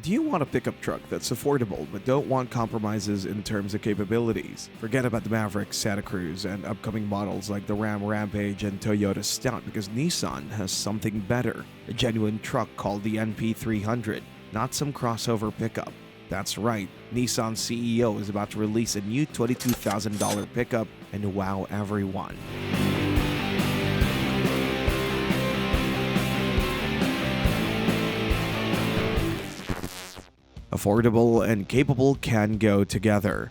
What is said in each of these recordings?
Do you want a pickup truck that's affordable but don't want compromises in terms of capabilities? Forget about the Maverick, Santa Cruz, and upcoming models like the Ram Rampage and Toyota Stout because Nissan has something better. A genuine truck called the NP300, not some crossover pickup. That's right, Nissan CEO is about to release a new $22,000 pickup and wow everyone. Affordable and capable can go together.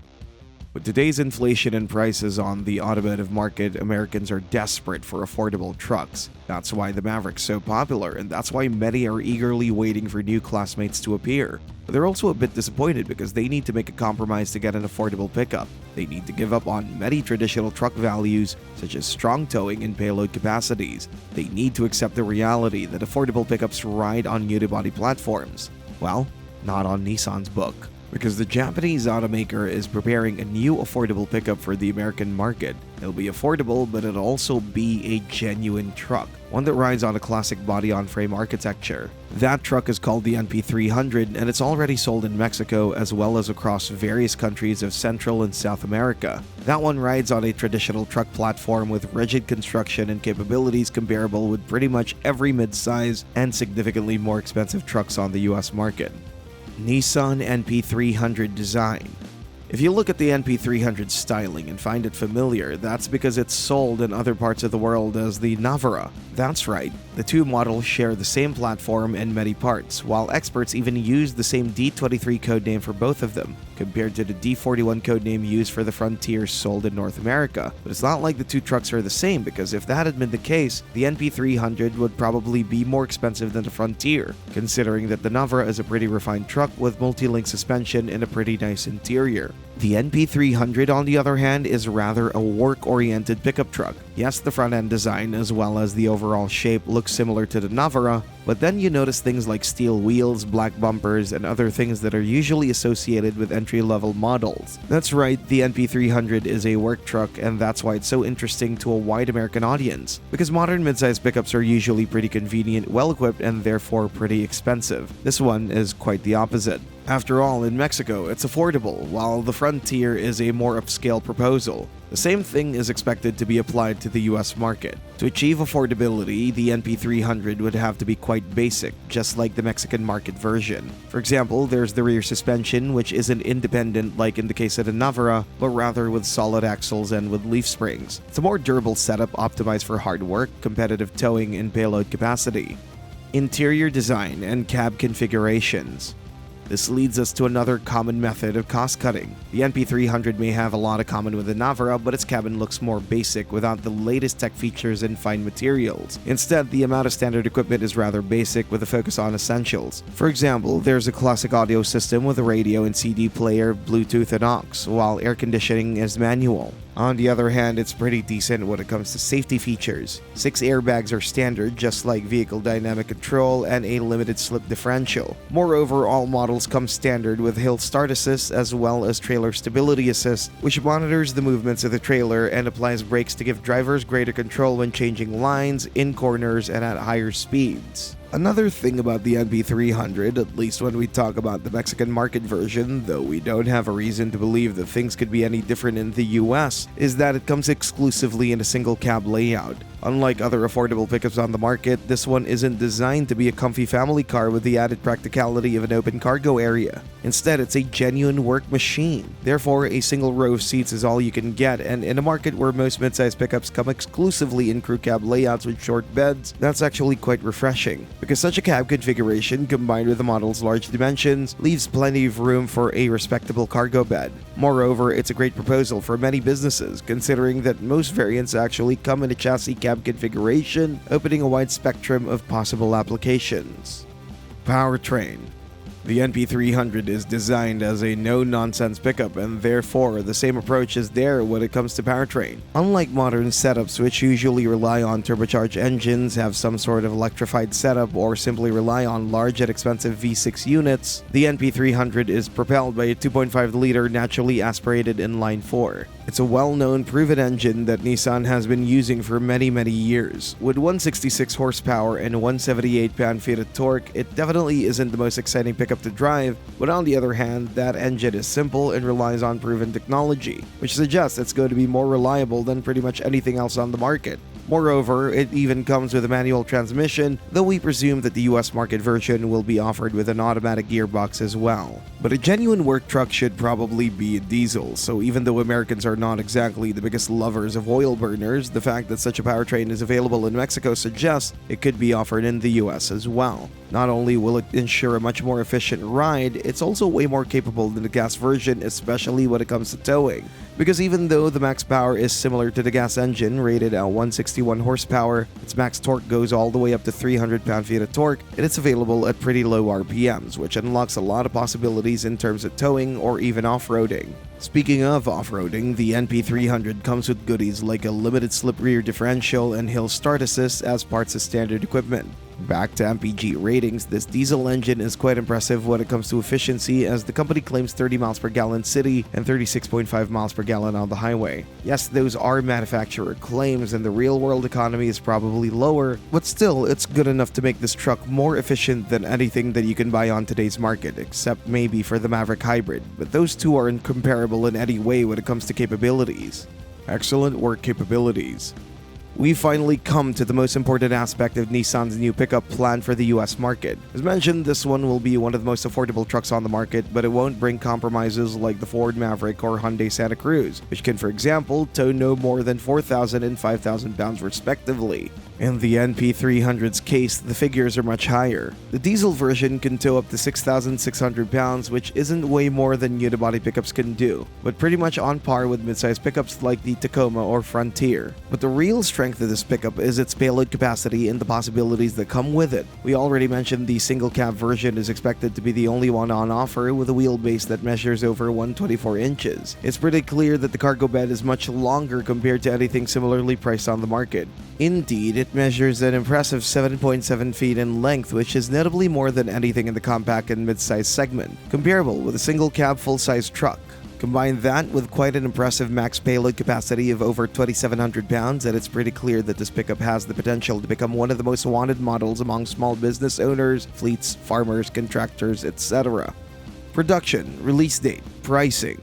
With today's inflation and prices on the automotive market, Americans are desperate for affordable trucks. That's why the Maverick's so popular, and that's why many are eagerly waiting for new classmates to appear. But they're also a bit disappointed because they need to make a compromise to get an affordable pickup. They need to give up on many traditional truck values, such as strong towing and payload capacities. They need to accept the reality that affordable pickups ride on unibody platforms. Well, not on Nissan's book, because the Japanese automaker is preparing a new affordable pickup for the American market. It'll be affordable, but it'll also be a genuine truck, one that rides on a classic body-on-frame architecture. That truck is called the NP300, and it's already sold in Mexico as well as across various countries of Central and South America. That one rides on a traditional truck platform with rigid construction and capabilities comparable with pretty much every mid-size and significantly more expensive trucks on the US market. Nissan NP300 design. If you look at the NP300 styling and find it familiar, that's because it's sold in other parts of the world as the Navara. That's right, the two models share the same platform and many parts, while experts even use the same D23 codename for both of them, compared to the D41 codename used for the Frontier sold in North America. But it's not like the two trucks are the same, because if that had been the case, the NP300 would probably be more expensive than the Frontier, considering that the Navara is a pretty refined truck with multi-link suspension and a pretty nice interior. The NP300, on the other hand, is rather a work-oriented pickup truck. Yes, the front-end design as well as the overall shape looks similar to the Navara, but then you notice things like steel wheels, black bumpers, and other things that are usually associated with entry-level models. That's right, the NP300 is a work truck, and that's why it's so interesting to a wide American audience, because modern midsize pickups are usually pretty convenient, well-equipped, and therefore pretty expensive. This one is quite the opposite. After all, in Mexico, it's affordable, while the Frontier is a more upscale proposal. The same thing is expected to be applied to the US market. To achieve affordability, the NP300 would have to be quite basic, just like the Mexican market version. For example, there's the rear suspension, which isn't independent like in the case of the Navara, but rather with solid axles and with leaf springs. It's a more durable setup optimized for hard work, competitive towing, and payload capacity. Interior design and cab configurations. This leads us to another common method of cost-cutting. The NP300 may have a lot in common with the Navara, but its cabin looks more basic without the latest tech features and fine materials. Instead, the amount of standard equipment is rather basic with a focus on essentials. For example, there's a classic audio system with a radio and CD player, Bluetooth and aux, while air conditioning is manual. On the other hand, it's pretty decent when it comes to safety features. 6 airbags are standard, just like vehicle dynamic control and a limited slip differential. Moreover, all models come standard with hill start assist as well as trailer stability assist, which monitors the movements of the trailer and applies brakes to give drivers greater control when changing lines, in corners, and at higher speeds. Another thing about the NP300, at least when we talk about the Mexican market version, though we don't have a reason to believe that things could be any different in the US, is that it comes exclusively in a single cab layout. Unlike other affordable pickups on the market, this one isn't designed to be a comfy family car with the added practicality of an open cargo area. Instead, it's a genuine work machine. Therefore, a single row of seats is all you can get, and in a market where most midsize pickups come exclusively in crew cab layouts with short beds, that's actually quite refreshing, because such a cab configuration, combined with the model's large dimensions, leaves plenty of room for a respectable cargo bed. Moreover, it's a great proposal for many businesses, considering that most variants actually come in a chassis cab configuration, opening a wide spectrum of possible applications. Powertrain. The NP300 is designed as a no-nonsense pickup, and therefore the same approach is there when it comes to powertrain. Unlike modern setups which usually rely on turbocharged engines, have some sort of electrified setup, or simply rely on large and expensive V6 units, the NP300 is propelled by a 2.5-liter naturally aspirated inline-4. It's a well-known, proven engine that Nissan has been using for many years. With 166 horsepower and 178 pound-feet of torque, it definitely isn't the most exciting pickup pickup to drive, but on the other hand, that engine is simple and relies on proven technology, which suggests it's going to be more reliable than pretty much anything else on the market. Moreover, it even comes with a manual transmission, though we presume that the US market version will be offered with an automatic gearbox as well. But a genuine work truck should probably be a diesel, so even though Americans are not exactly the biggest lovers of oil burners, the fact that such a powertrain is available in Mexico suggests it could be offered in the US as well. Not only will it ensure a much more efficient ride, it's also way more capable than the gas version, especially when it comes to towing. Because even though the max power is similar to the gas engine, rated at 161 horsepower, its max torque goes all the way up to 300 pound-feet of torque, and it's available at pretty low RPMs, which unlocks a lot of possibilities in terms of towing or even off-roading. Speaking of off-roading, the NP300 comes with goodies like a limited slip rear differential and hill start assist as parts of standard equipment. Back to MPG ratings, this diesel engine is quite impressive when it comes to efficiency, as the company claims 30 miles per gallon city and 36.5 miles per gallon on the highway. Yes, those are manufacturer claims and the real-world economy is probably lower, but still, it's good enough to make this truck more efficient than anything that you can buy on today's market, except maybe for the Maverick Hybrid, but those two are incomparable in any way when it comes to capabilities. Excellent work capabilities. We finally come to the most important aspect of Nissan's new pickup plan for the US market. As mentioned, this one will be one of the most affordable trucks on the market, but it won't bring compromises like the Ford Maverick or Hyundai Santa Cruz, which can, for example, tow no more than 4,000 and 5,000 pounds respectively. In the NP300's case, the figures are much higher. The diesel version can tow up to 6,600 pounds, which isn't way more than unibody pickups can do, but pretty much on par with midsize pickups like the Tacoma or Frontier. But the real strength of this pickup is its payload capacity and the possibilities that come with it. We already mentioned the single cab version is expected to be the only one on offer, with a wheelbase that measures over 124 inches. It's pretty clear that the cargo bed is much longer compared to anything similarly priced on the market. Indeed, it measures an impressive 7.7 feet in length, which is notably more than anything in the compact and mid-size segment, comparable with a single-cab full-size truck. Combine that with quite an impressive max payload capacity of over 2,700 pounds, and it's pretty clear that this pickup has the potential to become one of the most wanted models among small business owners, fleets, farmers, contractors, etc. Production, release date, pricing.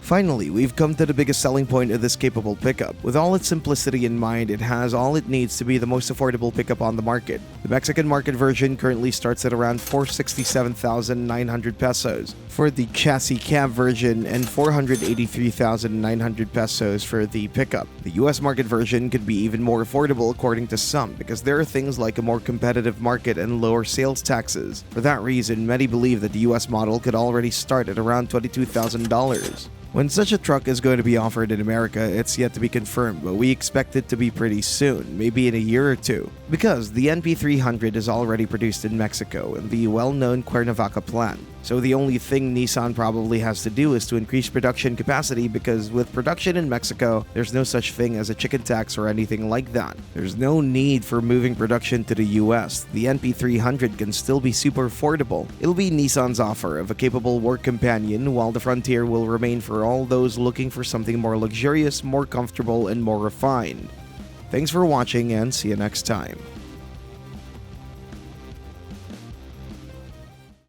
Finally, we've come to the biggest selling point of this capable pickup. With all its simplicity in mind, it has all it needs to be the most affordable pickup on the market. The Mexican market version currently starts at around 467,900 pesos for the chassis cab version and 483,900 pesos for the pickup. The US market version could be even more affordable according to some, because there are things like a more competitive market and lower sales taxes. For that reason, many believe that the US model could already start at around $22,000. When such a truck is going to be offered in America, it's yet to be confirmed, but we expect it to be pretty soon, maybe in a year or two, because the NP300 is already produced in Mexico in the well-known Cuernavaca plant. So the only thing Nissan probably has to do is to increase production capacity, because with production in Mexico, there's no such thing as a chicken tax or anything like that. There's no need for moving production to the US. The NP300 can still be super affordable. It'll be Nissan's offer of a capable work companion, while the Frontier will remain for all those looking for something more luxurious, more comfortable, and more refined. Thanks for watching, and see you next time.